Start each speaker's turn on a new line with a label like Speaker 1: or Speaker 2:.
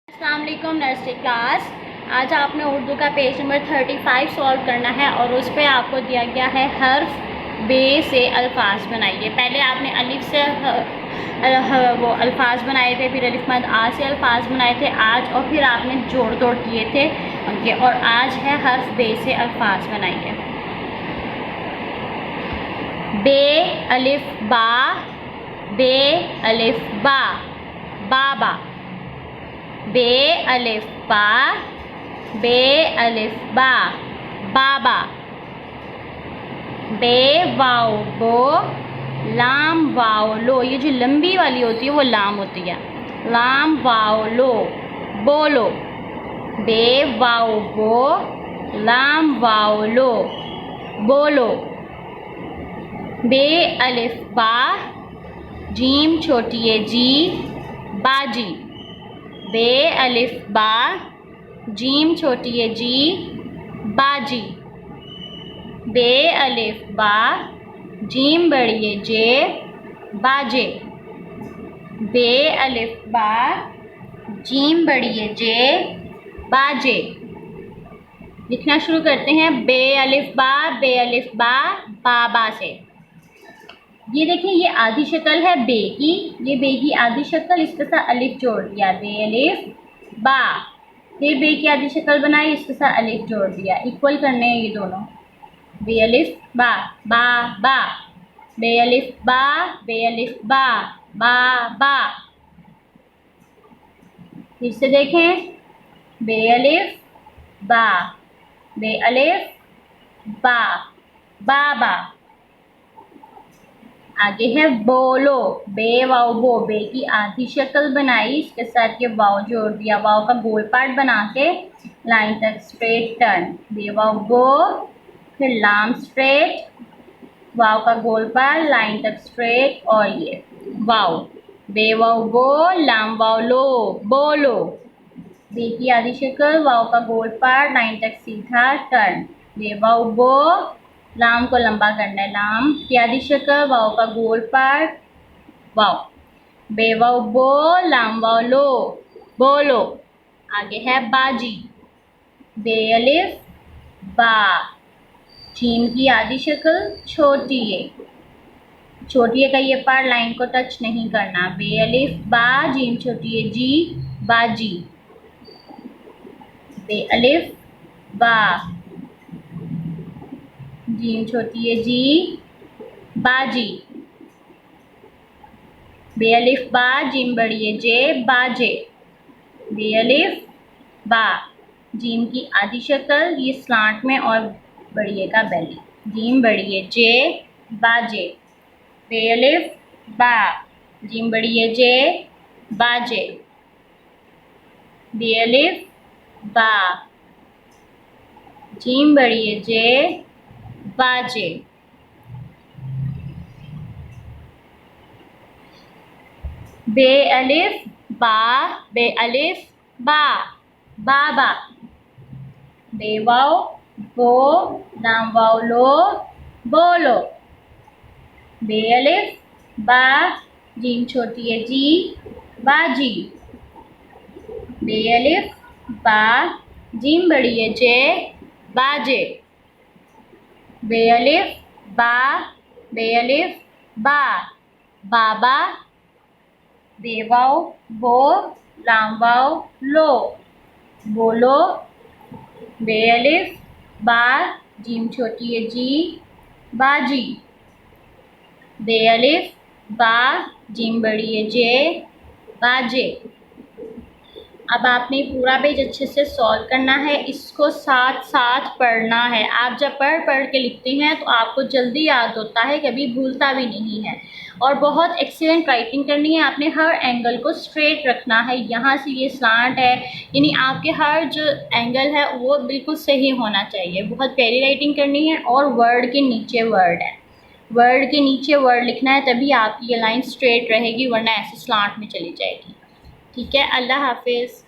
Speaker 1: अस्सलाम वालेकुम nursery class. आज आपने उर्दू का पेज नंबर 35 सॉल्व करना है और उस पर आपको दिया गया है हर्फ बे से अल्फाज बनाइए। पहले आपने अलिफ से वो अल्फाज बनाए थे, फिर अलिफ मद आ से अल्फाज बनाए थे आज, और फिर आपने जोड़ तोड़ किए थे उनके, और आज है हर्फ बे से अल्फाज बनाइए। बे अलिफ बा, बे अलिफ बा, बाबा। बे अलिफ बा, बे अलिफ बा, बाबा। बे वाव बो, लाम वाव लो। ये जो लंबी वाली होती है वो लाम होती है। लाम वाव लो, बोलो। बे वाव बो, लाम वाव लो, बोलो। बे अलिफ बा, जीम छोटी है जी, बाजी। बे अलिफ बा, जीम छोटी है जी, बाजी। बे अलिफ बा, जीम बड़ी है जे, बाजे। बे अलिफ बा, जीम बड़ी है जे, बाजे। लिखना शुरू करते हैं। बे अलिफ बा, बे अलिफ बा, बाबा से। ये देखिए, ये आधी शक्ल है बे की, ये बे की आधी शक्ल, इसके साथ अलिफ जोड़ दिया, बे अलिफ बा। फिर बे की आधी शक्ल बनाई, इसके साथ अलिफ जोड़ दिया। इक्वल करने हैं ये दोनों। बे अलिफ बा, बा बा। बे अलिफ बा, बे अलिफ बा, बा बा। फिर से देखें। बे अलिफ बा, बे अलिफ बा, बाबा। आगे है बोलो। बे वाव बो, बे की आधी शक्ल बनाई, इसके साथ ये वाव जोड़ दिया। वाव का गोल पार्ट बना के लाइन तक स्ट्रेट टर्न। बे वाव बो, फिर लाम स्ट्रेट, वाव का गोल पार्ट लाइन तक स्ट्रेट, और ये वाव। बे वाव बो, लाम वाव लो, बोलो। बे की आधी शक्ल, वाव का गोल पार्ट लाइन तक सीधा टर्न। बे वाव बो, लाम को लंबा करना है, लाम की आधी शक्ल, वाव का गोल पार्ट, वाव। बे वाव बो, लाम वाव लो, बोलो। आगे है बाजी। बे अलिफ बा, जीम की आधी शक्ल छोटी है, छोटी है का ये पार्ट लाइन को टच नहीं करना। बे अलिफ बा, जीम छोटी है जी, बाजी। बे अलिफ बा, जीम छोटी है जी, बाजी। बे अलिफ बा, जीम बड़ी है जे, बाजे। बे अलिफ बा, जीम की आधी शक्ल, ये स्लांट में, और बड़ी है का बेली, जीम बड़ी है जे, बाजे। बे अलिफ बा, जीम बड़ी है जे, बाजे। बे अलिफ बा, जीम बड़ी है जे, बाजे। बे अलिफ बा, बे अलिफ बा, बाबा। बे वाव बो, लाम वाव लो, बोलो। बे अलिफ बा, जीम छोटी है जी, बाजी। बे अलिफ बा, जीम बड़ी है जे, बाजे। बे अलिफ बा, बे अलिफ बा, बाबा। बे वाव बो, लाम वाव लो, बोलो। बे अलिफ बा, जीम छोटी है जी, बाजी। बे अलिफ बा, जीम बड़ी है जे, बाजे। अब आपने पूरा पेज अच्छे से सॉल्व करना है, इसको साथ साथ पढ़ना है। आप जब पढ़ पढ़ के लिखते हैं तो आपको जल्दी याद होता है, कभी भूलता भी नहीं है। और बहुत एक्सीलेंट राइटिंग करनी है। आपने हर एंगल को स्ट्रेट रखना है, यहाँ से ये स्लांट है, यानी आपके हर जो एंगल है वो बिल्कुल सही होना चाहिए। बहुत प्यारी राइटिंग करनी है, और वर्ड के नीचे वर्ड है, वर्ड के नीचे वर्ड लिखना है, तभी आपकी ये लाइन स्ट्रेट रहेगी, वरना ऐसे स्लांट में चली जाएगी। ठीक है, अल्लाह हाफिज़।